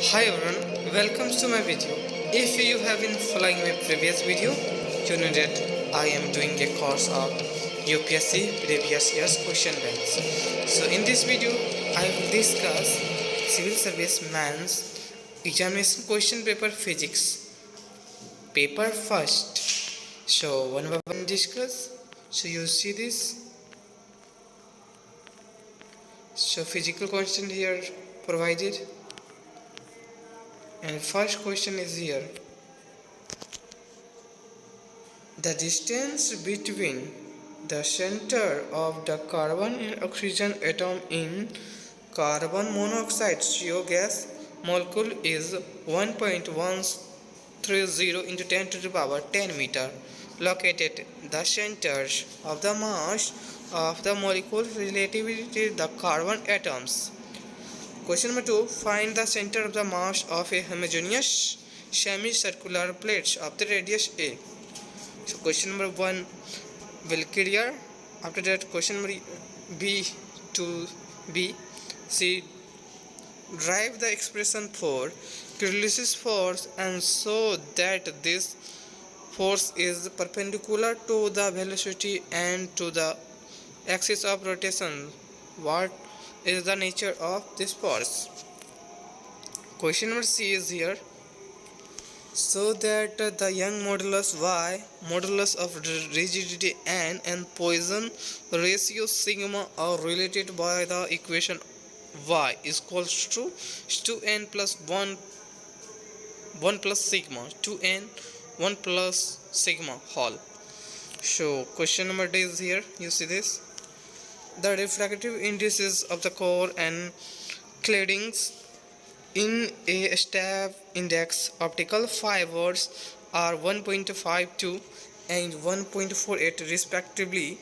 Hi everyone, welcome to my video. If you have been following my previous video, you know that I am doing a course of UPSC previous year's question banks. So in this video, I will discuss civil service man's examination question paper physics. Paper first. So one by one discuss. So you see this. So physical question here provided. And first question is here. The distance between the center of the carbon and oxygen atom in carbon monoxide CO gas molecule is 1.130 into 10 to the power 10 meter. Located the centers of the mass of the molecule relatively to the carbon atoms. Question number 2. Find the center of the mass of a homogeneous semicircular plate of the radius A. So question number 1 will clear. After that question number B to B. C. Derive the expression for Coriolis force and show that this force is perpendicular to the velocity and to the axis of rotation. What is the nature of this force? Question number C is here. So that the Young modulus Y, modulus of rigidity N and Poisson ratio sigma are related by the equation Y is equals to 2n plus 1 plus sigma 2n 1 plus sigma whole. So question number D is here. You see this. The refractive indices of the core and claddings in a stab index optical fibers are 1.52 and 1.48 respectively.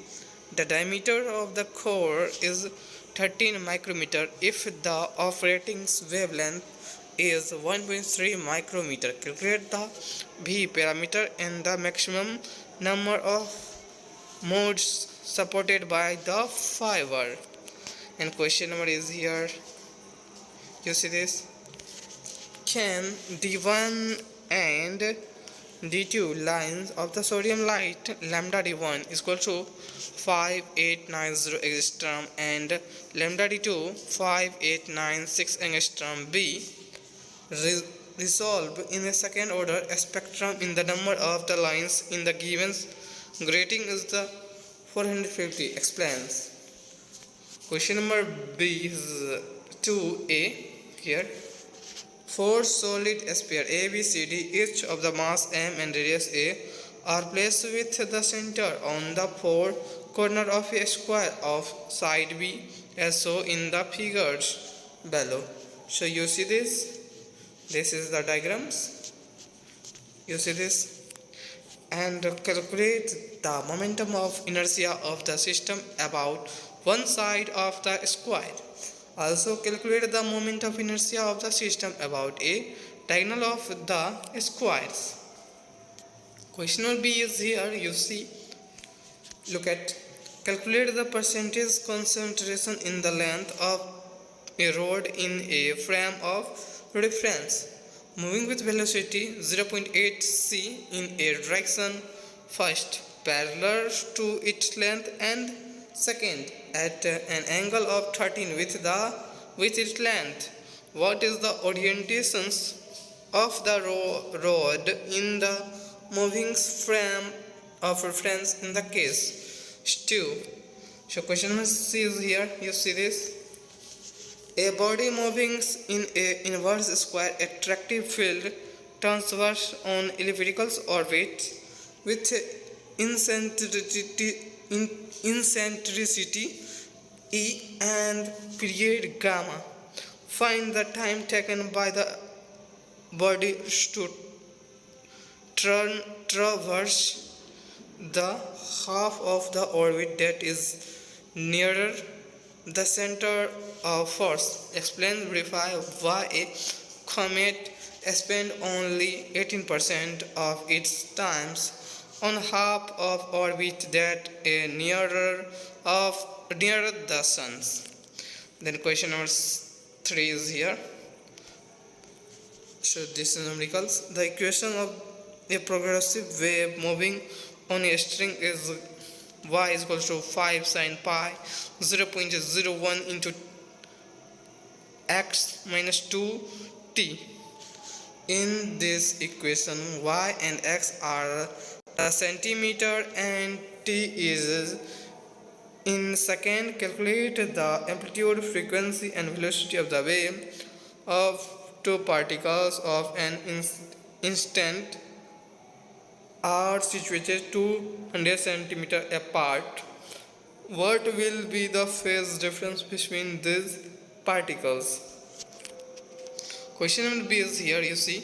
The diameter of the core is 13 micrometer if the operating wavelength is 1.3 micrometer. Calculate the V parameter and the maximum number of modes supported by the fiber. And question number is here. You see this. Can D1 and D2 lines of the sodium light lambda D1 is equal to 5890 angstrom and lambda D2 5896 angstrom be resolved in a second order spectrum in the number of the lines in the given grating is the 450. Explains. Question number B is 2A here. Four solid sphere A, B, C, D, each of the mass m and radius a, are placed with the center on the four corner of a square of side B as shown in the figures below. So you see this. This is the diagrams. You see this. And calculate the momentum of inertia of the system about one side of the square. Also calculate the moment of inertia of the system about a diagonal of the squares. Question number B is here. You see. Look at. Calculate the percentage concentration in the length of a rod in a frame of reference moving with velocity 0.8 c in a direction first parallel to its length and second at an angle of 13 with its length. What is the orientations of the rod in the moving frame of reference in the case 2? So question number C is here. You see this. A body moving in a inverse square attractive field transverse on elliptical orbit with eccentricity E and period gamma. Find the time taken by the body to traverse the half of the orbit that is nearer the center of force. Explain verify why a comet spends only 18% of its times on half of orbit that is nearer the sun. Then question number 3 is here. So this is numericals. The equation of a progressive wave moving on a string is y is equal to 5 sin pi 0.01 into x minus 2t. In this equation, y and x are a centimeter and t is in second. Calculate the amplitude, frequency and velocity of the wave of two particles of an instant are situated 200 centimeter apart. What will be the phase difference between these particles? Question number B is here. You see,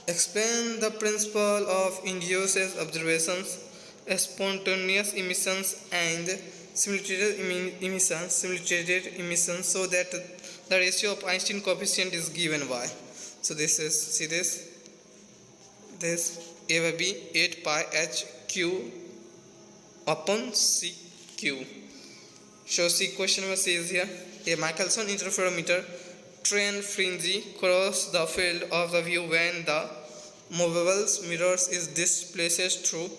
explain the principle of induced observations, spontaneous emissions and simulated emissions so that the ratio of Einstein coefficient is given y. So this is, see this A by B 8 pi h q upon c q. So see, question number C is here. A Michelson interferometer trained fringe cross the field of the view when the movable mirrors is displaced through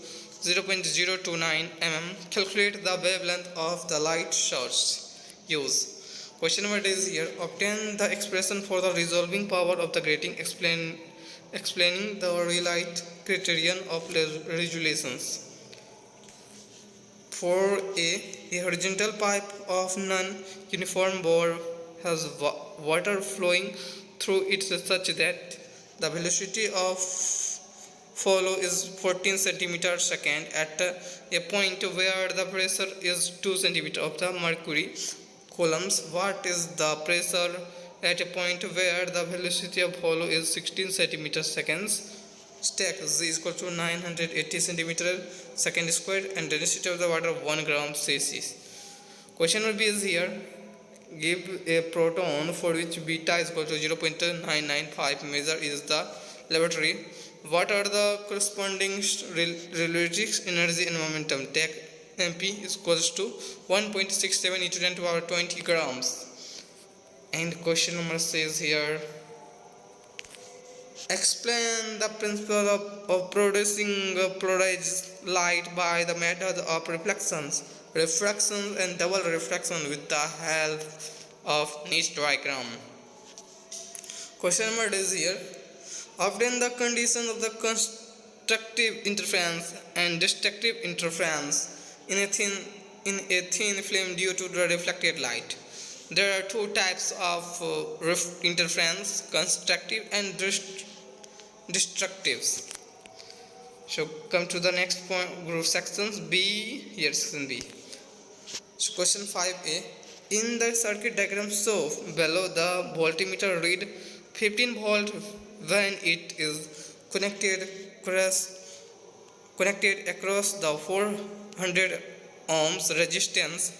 0.029 mm. Calculate the wavelength of the light source. Use. Question number D is here. Obtain the expression for the resolving power of the grating, explaining the relight criterion of resolutions. For a horizontal pipe of non-uniform bore has water flowing through it such that the velocity of flow is 14 cm second at a point where the pressure is 2 cm of the mercury coulombs. What is the pressure at a point where the velocity of flow is 16 cm seconds? Stack Z is equal to 980 cm second squared and density of the water 1 gram cc. Question number B is here. Give a proton for which beta is equal to 0.995 measure is the laboratory. What are the corresponding relative energy and momentum? Take MP is equals to 1.67 into 10 to the power 20 grams. And question number C is here. Explain the principle of producing polarized light by the method of reflections and double refraction with the help of niche diagram. Question number D is here. Obtain the condition of the constructive interference and destructive interference in a thin film due to the reflected light. There are two types of interference, constructive and destructive. So come to the next point, group sections B. Here section B. So question 5a. In the circuit diagram show below, the voltmeter read 15 volt when it is connected across the 400 ohms resistance.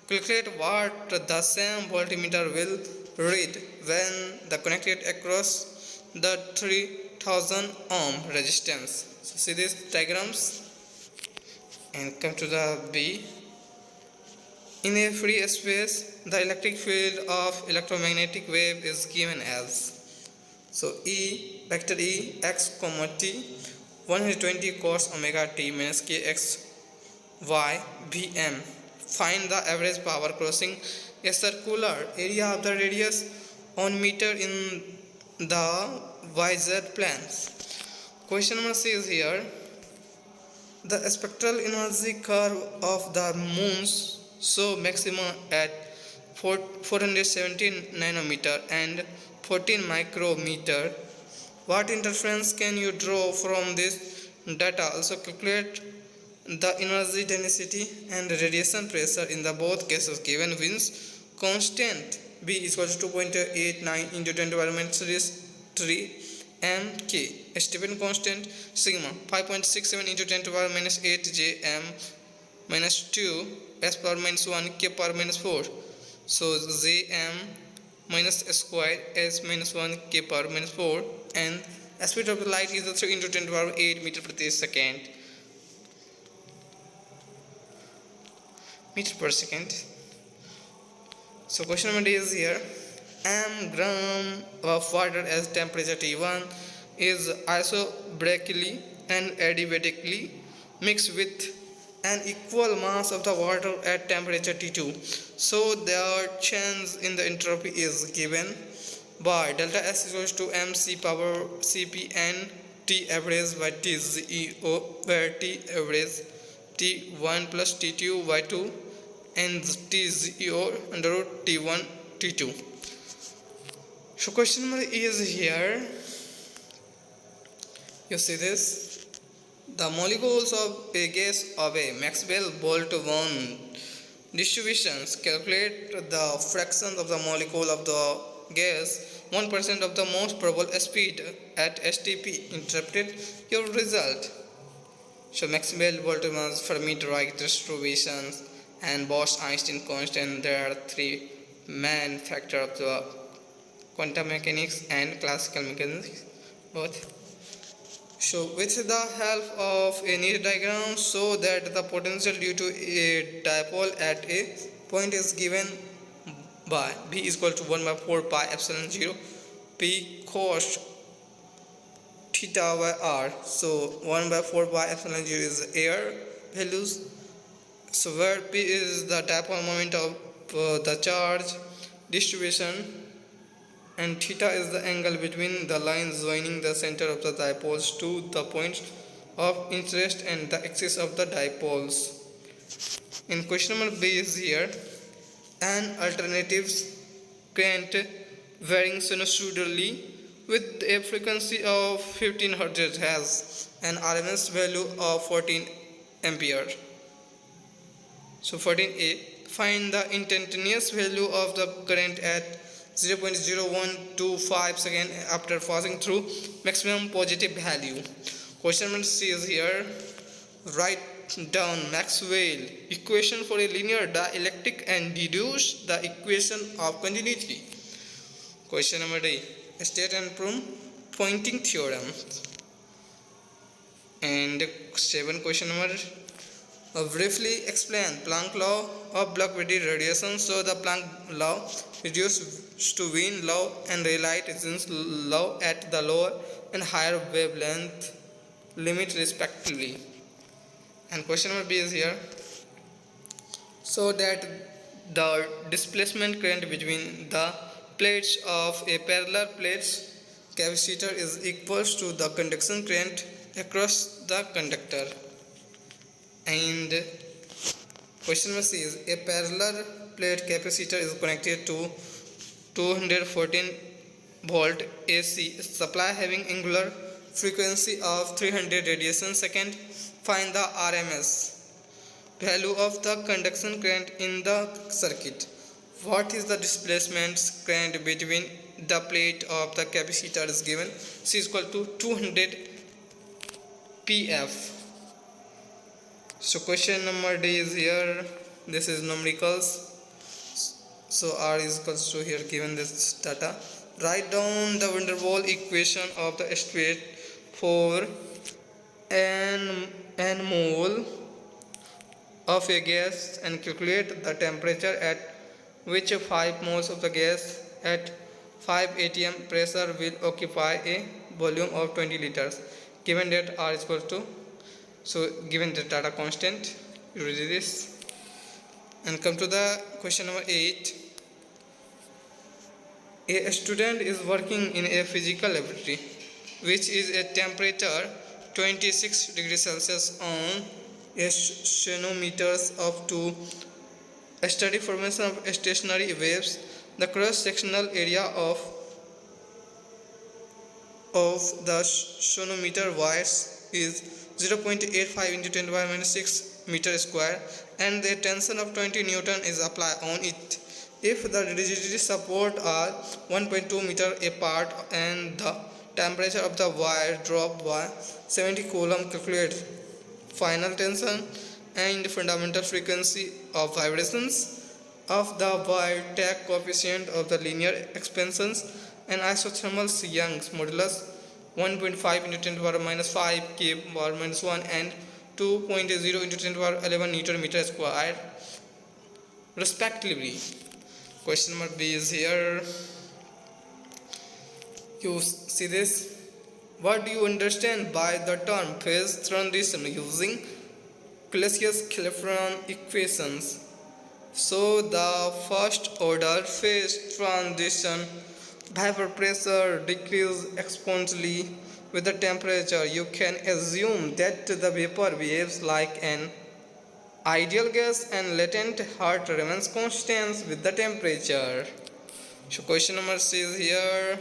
Calculate what the same voltmeter will read when the connected across the 3000 ohm resistance. So see these diagrams and come to the B. In a free space, the electric field of electromagnetic wave is given as. So E, vector E, x comma t, 120 cos omega t minus kx y Vm. Find the average power crossing a circular area of the radius on meter in the YZ planes. Question number C is here. The spectral energy curve of the moons show maxima at 417 nanometer and 14 micrometer. What inference can you draw from this data? Also calculate the energy density and radiation pressure in the both cases given Wiens constant B is equal to 2.89 into 10 to the power 3 mk. Stephen constant sigma 5.67 into 10 to the power minus 8 jm minus 2 s power minus 1 k power minus 4. So jm minus square s minus 1 k power minus 4 and speed of the light is 3 into 10 to the power 8 meter per second. So question number D is here. gram of water as temperature T1 is isobarically and adiabatically mixed with an equal mass of the water at temperature T2. So their change in the entropy is given by delta S equals to mc power Cp and T average by T0, where T average T1 plus T2 by 2 and T0 under root T1 T2. So question number is here. You see this? The molecules of a gas of a Maxwell-Boltzmann distributions calculate the fraction of the molecule of the gas 1% of the most probable speed at STP. Interpret your result. So Maxwell-Boltzmann's Fermi-Dirac distributions and Bose-Einstein constant, there are three main factors of the quantum mechanics and classical mechanics both. So with the help of a neat diagram, show that the potential due to a dipole at a point is given by V is equal to 1 by 4 pi epsilon 0 P cos theta by R. So 1 by 4 pi epsilon 0 is air values. So where P is the dipole moment of the charge distribution, and theta is the angle between the lines joining the center of the dipoles to the points of interest and the axis of the dipoles. In question number B is here, an alternative current varying sinusoidally with a frequency of 15 Hz has an RMS value of 14 ampere. So 14a, find the instantaneous value of the current at 0.0125 seconds after passing through maximum positive value. Question number C is here. Write down Maxwell equation for a linear dielectric and deduce the equation of continuity. Question number D. State and prove pointing theorem. And 7 question number. Briefly explain Planck law of black body radiation. So the Planck law reduced to Wien law and Rayleigh-Jeans law at the lower and higher wavelength limit respectively. And question number B is here. So that the displacement current between the plates of a parallel plates capacitor is equals to the conduction current across the conductor. And question number C is, a parallel plate capacitor is connected to 214 volt AC supply having angular frequency of 300 radiation second. Find the RMS value of the conduction current in the circuit. What is the displacement current between the plate of the capacitor is given. C is equal to 200 PF. So question number D is here. This is numericals. So R is equals to here given this data. Write down the van der Waals equation of the state for n mole of a gas and calculate the temperature at which 5 moles of the gas at 5 atm pressure will occupy a volume of 20 liters. Given that R is equal to, so given the data constant, you read this and come to the question number 8. A student is working in a physical laboratory which is a temperature 26 degrees Celsius on a centimeters up to study formation of stationary waves. The cross-sectional area of the sonometer wires is 0.85 into 10 to the minus 6 meter square and the tension of 20 Newton is applied on it. If the rigidity support are 1.2 meter apart and the temperature of the wire drop by 70 coulomb, calculate final tension and fundamental frequency of vibrations of the wire, take coefficient of the linear expansions and isothermal Young's modulus 1.5 into 10 to the minus 5 k power minus 1 and 2.0 into 10 to the 11 Newton meter square respectively. Question number B is here. You see this? What do you understand by the term phase transition using Clausius-Clapeyron equations? So the first order phase transition, vapor pressure decreases exponentially with the temperature. You can assume that the vapor behaves like an ideal gas and latent heat remains constant with the temperature. So question number 6 here.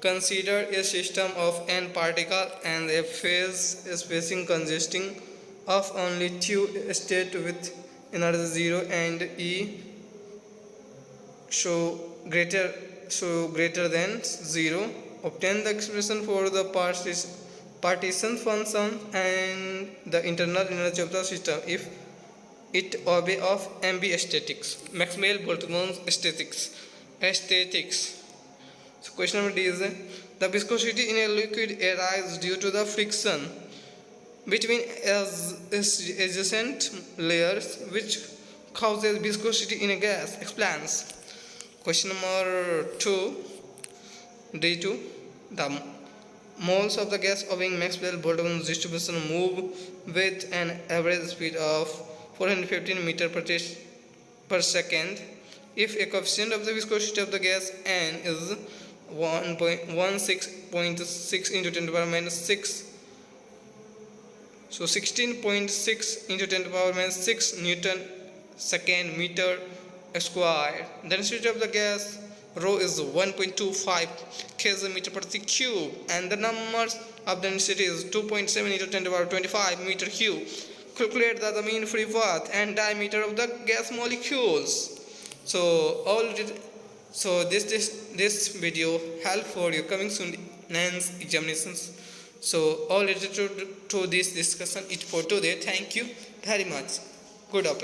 Consider a system of n particles and a phase spacing consisting of only two states with energy 0 and E greater than 0. Obtain the expression for the partition function and the internal energy of the system if it obey of MB statics. Maxwell-Boltzmann statistics. So question number D is the viscosity in a liquid arises due to the friction between adjacent layers which causes viscosity in a gas. Explains. Question number 2, D2. The moles of the gas obeying Maxwell-Boltzmann distribution move with an average speed of 415 meters per second. If a coefficient of the viscosity of the gas N is 16.6 into 10 to the power minus 6, so 16.6 into 10 to the power minus 6 Newton second meter square. The density of the gas rho is 1.25 kg meter per cube and the numbers of density is 2.7 into 10 to the power 25 meter cube. Calculate the mean free path and diameter of the gas molecules. So this video help for your coming soon NANS examinations. So all related to this discussion it for today. Thank you very much. Good luck.